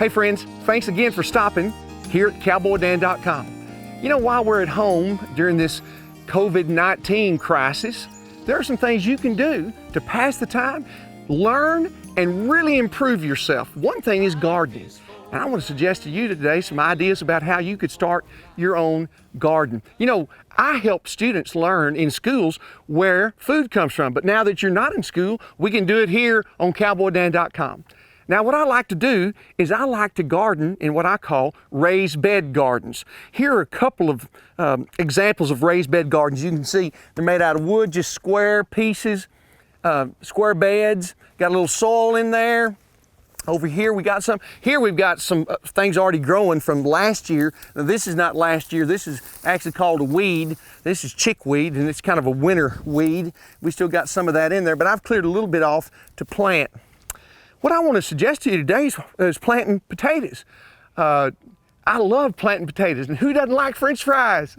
Hey friends, thanks again for stopping here at cowboydan.com. You know, while we're at home during this COVID-19 crisis, there are some things you can do to pass the time, learn, and really improve yourself. One thing is gardening. And I want to suggest to you today some ideas about how you could start your own garden. You know, I help students learn in schools where food comes from, but now that you're not in school, we can do it here on cowboydan.com. Now, what I like to do is I like to garden in what I call raised bed gardens. Here are a couple of examples of raised bed gardens. You can see they're made out of wood, just square pieces, square beds, got a little soil in there. Over here we got some. Here we've got some things already growing from last year. Now, this is not last year. This is actually called a weed. This is chickweed, and it's kind of a winter weed. We still got some of that in there, but I've cleared a little bit off to plant. What I want to suggest to you today is planting potatoes. I love planting potatoes, and who doesn't like French fries?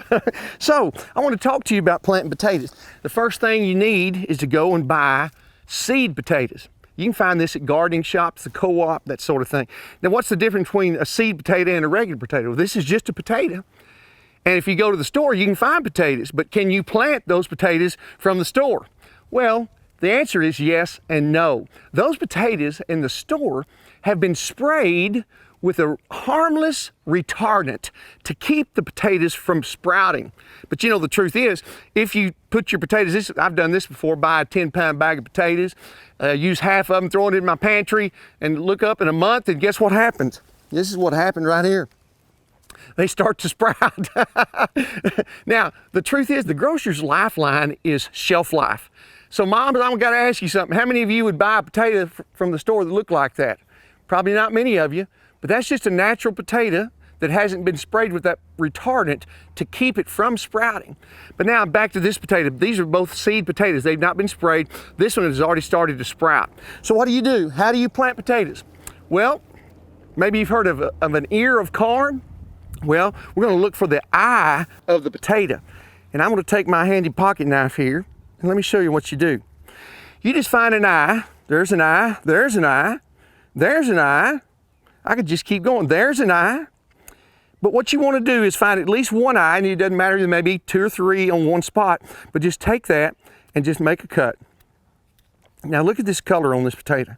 So I want to talk to you about planting potatoes. The first thing you need is to go and buy seed potatoes. You can find this at gardening shops, the co-op, that sort of thing. Now, what's the difference between a seed potato and a regular potato? Well, this is just a potato. And if you go to the store, you can find potatoes, but can you plant those potatoes from the store? Well, the answer is yes and no. Those potatoes in the store have been sprayed with a harmless retardant to keep the potatoes from sprouting. But you know, the truth is, if you put your potatoes, I've done this before, buy a 10-pound bag of potatoes, use half of them, throw it in my pantry, and look up in a month, and guess what happens? This is what happened right here. They start to sprout. Now, the truth is, the grocer's lifeline is shelf life. So moms, I'm gonna ask you something. How many of you would buy a potato from the store that looked like that? Probably not many of you. But that's just a natural potato that hasn't been sprayed with that retardant to keep it from sprouting. But now back to this potato. These are both seed potatoes. They've not been sprayed. This one has already started to sprout. So what do? How do you plant potatoes? Well, maybe you've heard of an ear of corn. Well, we're gonna look for the eye of the potato. And I'm gonna take my handy pocket knife here, and let me show you what you do. You just find an eye. There's an eye, there's an eye, there's an eye. I could just keep going. There's an eye. But what you want to do is find at least one eye, and it doesn't matter, there may be 2 or 3 on one spot, but just take that and just make a cut. Now look at this color on this potato.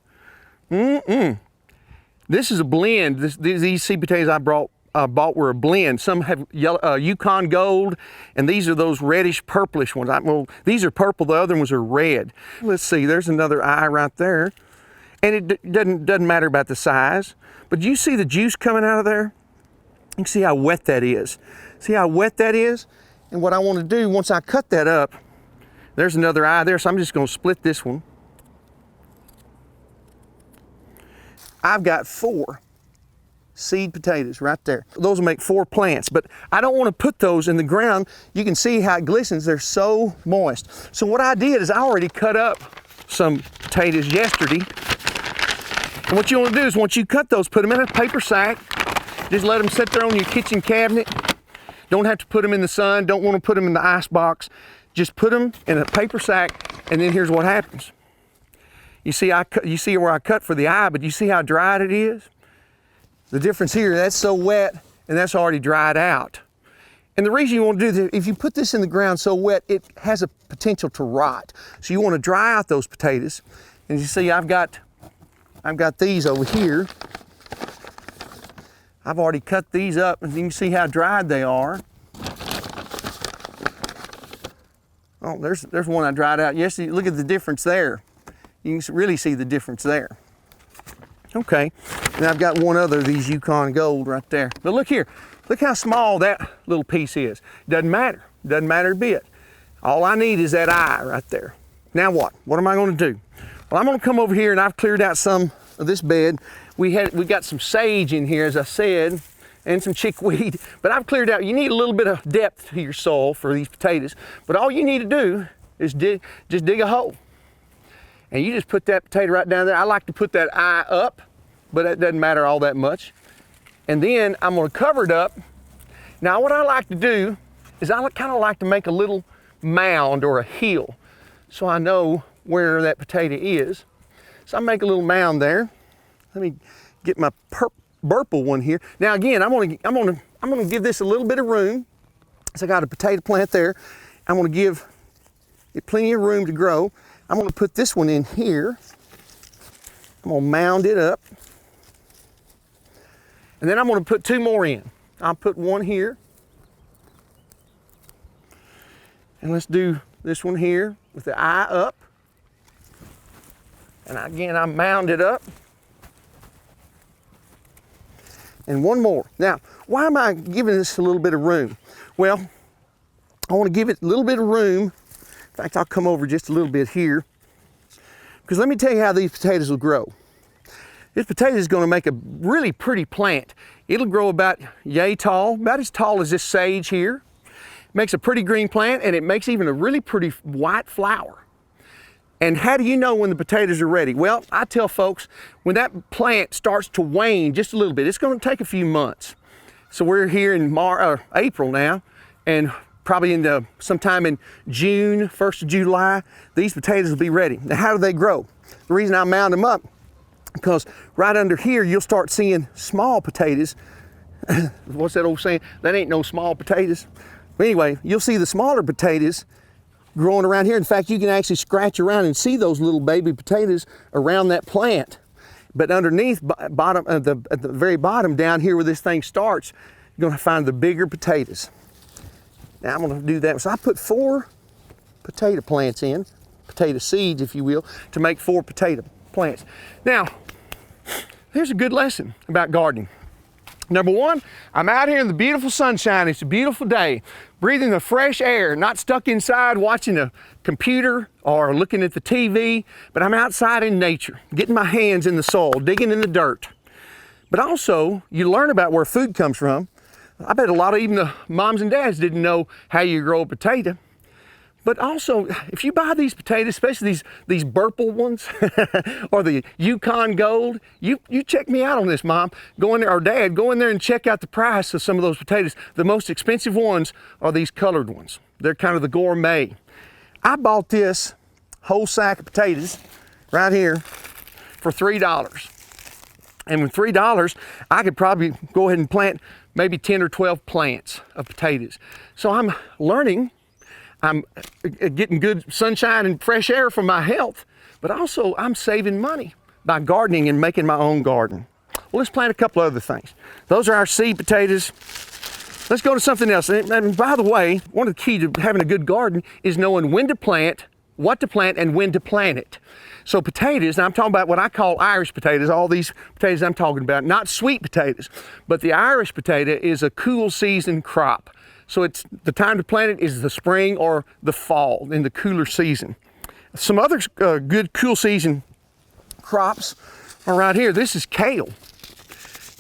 This is a blend. These seed potatoes I bought were a blend. Some have yellow, Yukon Gold, and these are those reddish purplish ones. Well, these are purple, the other ones are red. Let's see, there's another eye right there. And it doesn't matter about the size. But you see the juice coming out of there? You can see how wet that is. See how wet that is? And what I want to do, once I cut that up, there's another eye there, so I'm just going to split this one. I've got 4 seed potatoes right there. Those will make 4 plants, but I don't want to put those in the ground. You can see how it glistens. They're so moist. So what I did is I already cut up some potatoes yesterday. And what you want to do is once you cut those, put them in a paper sack. Just let them sit there on your kitchen cabinet. Don't have to put them in the sun. Don't want to put them in the ice box. Just put them in a paper sack, and then here's what happens. You see, you see where I cut for the eye, but you see how dried it is? The difference here, that's so wet, and that's already dried out. And the reason you want to do this, if you put this in the ground so wet, it has a potential to rot. So you want to dry out those potatoes. And you see, I've got these over here. I've already cut these up, and you can see how dried they are. Oh, there's one I dried out. Yes, look at the difference there. You can really see the difference there. Okay, and I've got one other of these Yukon Gold right there. But look here, look how small that little piece is. Doesn't matter a bit. All I need is that eye right there. Now what? What am I going to do? Well, I'm going to come over here, and I've cleared out some of this bed. We got some sage in here, as I said, and some chickweed, but I've cleared out. You need a little bit of depth to your soil for these potatoes, but all you need to do is just dig a hole. And you just put that potato right down there. I like to put that eye up, but it doesn't matter all that much. And then I'm going to cover it up. Now what I like to do is I kind of like to make a little mound or a hill so I know where that potato is. So I make a little mound there. Let me get my purple one here. Now again, I'm gonna give this a little bit of room. So I got a potato plant there. I'm gonna give it plenty of room to grow. I'm gonna put this one in here. I'm gonna mound it up. And then I'm gonna put 2 more in. I'll put one here. And let's do this one here with the eye up. And again, I mound it up. And one more. Now, why am I giving this a little bit of room? Well, I want to give it a little bit of room. In fact, I'll come over just a little bit here. Because let me tell you how these potatoes will grow. This potato is going to make a really pretty plant. It'll grow about yay tall, about as tall as this sage here. Makes a pretty green plant, and it makes even a really pretty white flower. And how do you know when the potatoes are ready? Well, I tell folks, when that plant starts to wane just a little bit, it's going to take a few months. So we're here in April now, and probably sometime in June, 1st of July, these potatoes will be ready. Now, how do they grow? The reason I mound them up, because right under here, you'll start seeing small potatoes. What's that old saying? That ain't no small potatoes. But anyway, you'll see the smaller potatoes growing around here. In fact, you can actually scratch around and see those little baby potatoes around that plant. But underneath, at the very bottom down here where this thing starts, you're gonna find the bigger potatoes. Now I'm gonna do that. So I put 4 potato plants in, potato seeds, if you will, to make 4 potato plants. Now, here's a good lesson about gardening. Number 1, I'm out here in the beautiful sunshine. It's a beautiful day, breathing the fresh air, not stuck inside watching a computer or looking at the TV, but I'm outside in nature, getting my hands in the soil, digging in the dirt. But also, you learn about where food comes from. I bet a lot of even the moms and dads didn't know how you grow a potato. But also, if you buy these potatoes, especially these purple ones or the Yukon Gold, you check me out on this, Mom. Go in there, or Dad, go in there and check out the price of some of those potatoes. The most expensive ones are these colored ones. They're kind of the gourmet. I bought this whole sack of potatoes right here for $3. And with $3, I could probably go ahead and plant maybe 10 or 12 plants of potatoes. So I'm learning. I'm getting good sunshine and fresh air for my health, but also I'm saving money by gardening and making my own garden. Well, let's plant a couple other things. Those are our seed potatoes. Let's go to something else. And by the way, one of the key to having a good garden is knowing when to plant, what to plant, and when to plant it. So potatoes, and I'm talking about what I call Irish potatoes, all these potatoes I'm talking about, not sweet potatoes, but the Irish potato is a cool season crop. So it's the time to plant it is the spring or the fall in the cooler season. Some other good cool season crops are right here. This is kale.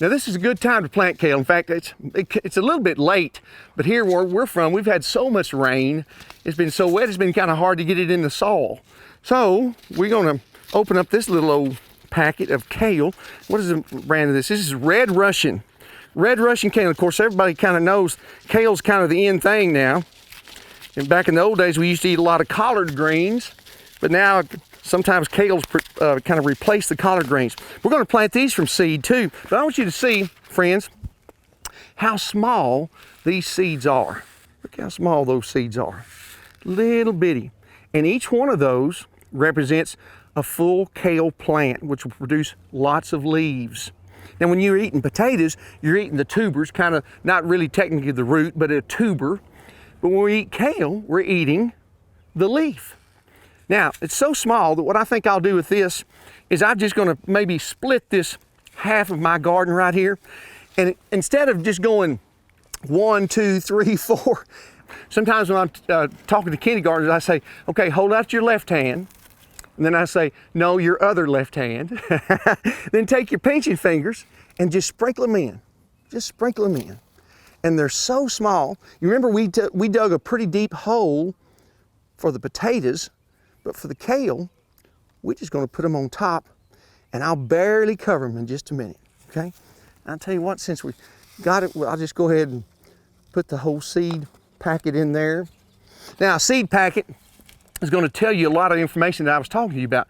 Now this is a good time to plant kale. In fact, it's a little bit late, but here where we're from, we've had so much rain. It's been so wet, it's been kind of hard to get it in the soil. So we're gonna open up this little old packet of kale. What is the brand of this? This is Red Russian. Red Russian kale. Of course, everybody kind of knows kale's kind of the in thing now. And back in the old days, we used to eat a lot of collard greens, but now sometimes kale's kind of replaced the collard greens. We're going to plant these from seed too, but I want you to see, friends, how small these seeds are. Look how small those seeds are. Little bitty. And each one of those represents a full kale plant, which will produce lots of leaves. Now, when you're eating potatoes, you're eating the tubers, kind of not really technically the root, but a tuber. But when we eat kale, we're eating the leaf. Now, it's so small that what I think I'll do with this is I'm just going to maybe split this half of my garden right here. And instead of just going 1, 2, 3, 4, sometimes when I'm talking to kindergartners, I say, okay, hold out your left hand. And then I say, no, your other left hand. Then take your pinching fingers and just sprinkle them in. Just sprinkle them in. And they're so small. You remember we dug a pretty deep hole for the potatoes, but for the kale, we're just gonna put them on top, and I'll barely cover them in just a minute, okay? I'll tell you what, since we got it, I'll just go ahead and put the whole seed packet in there. Now, a seed packet is going to tell you a lot of information that I was talking to you about.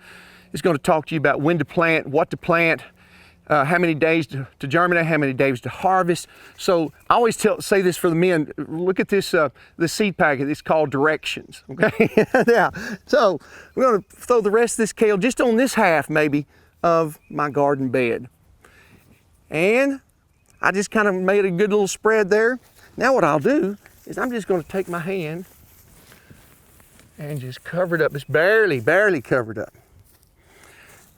It's going to talk to you about when to plant, what to plant, how many days to germinate, how many days to harvest. So I always say this for the men. Look at this seed packet. It's called directions. Okay. Yeah. So we're going to throw the rest of this kale just on this half maybe of my garden bed. And I just kind of made a good little spread there. Now what I'll do is I'm just going to take my hand and just cover it up. It's barely covered up.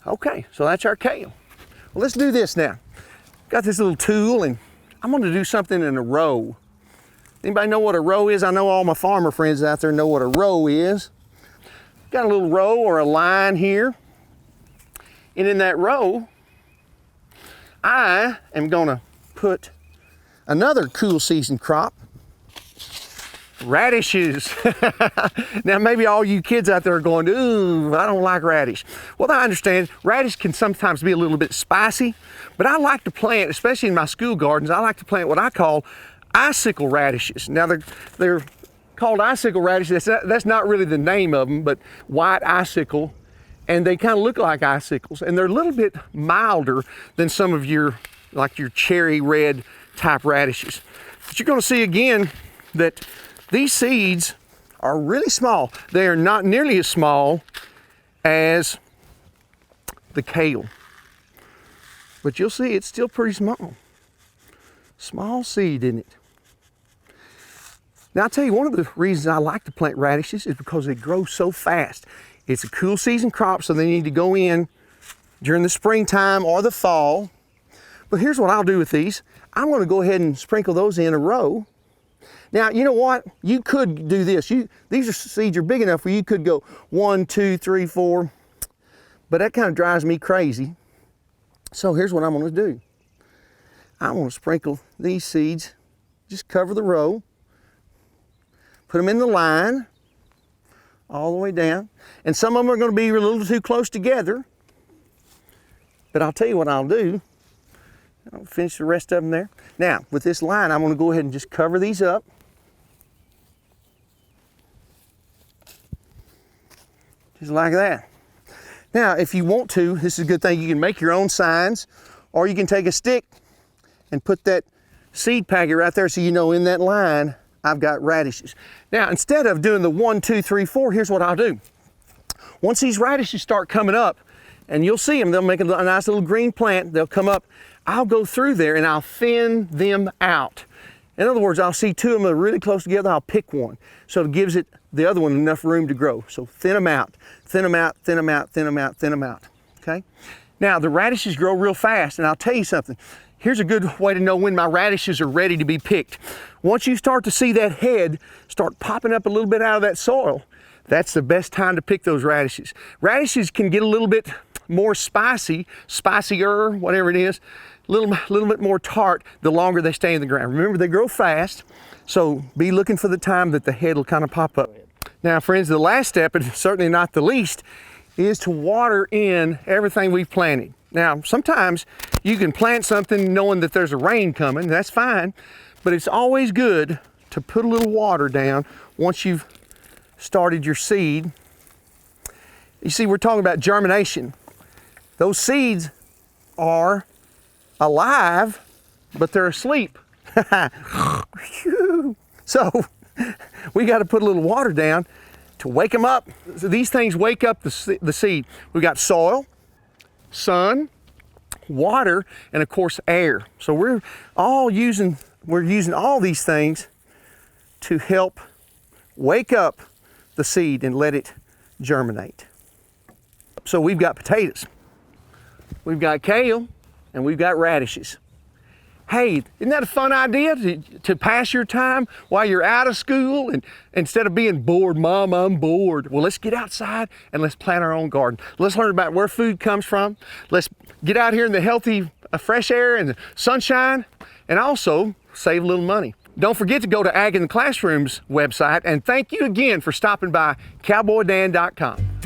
Okay, so that's our kale. Well, let's do this now. Got this little tool and I'm going to do something in a row. Anybody know what a row is? I know all my farmer friends out there know what a row is. Got a little row or a line here. And in that row, I am going to put another cool season crop, radishes. Now maybe all you kids out there are going, ooh, I don't like radish. Well, I understand radish can sometimes be a little bit spicy, but I like to plant, especially in my school gardens, I like to plant what I call icicle radishes. Now they're called icicle radishes. That's not really the name of them, but white icicle, and they kind of look like icicles, and they're a little bit milder than some of your cherry red type radishes. But you're going to see again that these seeds are really small. They are not nearly as small as the kale. But you'll see it's still pretty small. Small seed, isn't it? Now I'll tell you, one of the reasons I like to plant radishes is because they grow so fast. It's a cool season crop, so they need to go in during the springtime or the fall. But here's what I'll do with these. I'm going to go ahead and sprinkle those in a row. Now, you know what? You could do this. These seeds are big enough where you could go 1, 2, 3, 4, but that kind of drives me crazy. So here's what I'm going to do. I'm going to sprinkle these seeds, just cover the row, put them in the line, all the way down. And some of them are going to be a little too close together, but I'll tell you what I'll do. I'll finish the rest of them there. Now, with this line, I'm going to go ahead and just cover these up. Just like that. Now, if you want to, this is a good thing, you can make your own signs, or you can take a stick and put that seed packet right there so you know in that line, I've got radishes. Now, instead of doing the 1, 2, 3, 4, here's what I'll do. Once these radishes start coming up, and you'll see them, they'll make a nice little green plant, they'll come up, I'll go through there and I'll thin them out. In other words, I'll see two of them that are really close together, I'll pick one. So it gives the other one enough room to grow. So thin them out, thin them out, thin them out, thin them out, thin them out, okay? Now the radishes grow real fast, and I'll tell you something. Here's a good way to know when my radishes are ready to be picked. Once you start to see that head start popping up a little bit out of that soil, that's the best time to pick those radishes. Radishes can get a little bit more spicier, whatever it is, a little bit more tart the longer they stay in the ground. Remember, they grow fast, so be looking for the time that the head will kind of pop up. Now, friends, the last step, and certainly not the least, is to water in everything we've planted. Now, sometimes you can plant something knowing that there's a rain coming, that's fine, but it's always good to put a little water down once you've started your seed. You see, we're talking about germination. Those seeds are alive, but they're asleep. So we got to put a little water down to wake them up. So these things wake up the seed. We've got soil, sun, water, and of course air. So we're using all these things to help wake up the seed and let it germinate. So we've got potatoes, we've got kale, and we've got radishes. Hey, isn't that a fun idea to pass your time while you're out of school, and instead of being bored, Mom, I'm bored. Well, let's get outside and let's plant our own garden. Let's learn about where food comes from. Let's get out here in the healthy, fresh air and the sunshine, and also save a little money. Don't forget to go to Ag in the Classroom's website, and thank you again for stopping by cowboydan.com.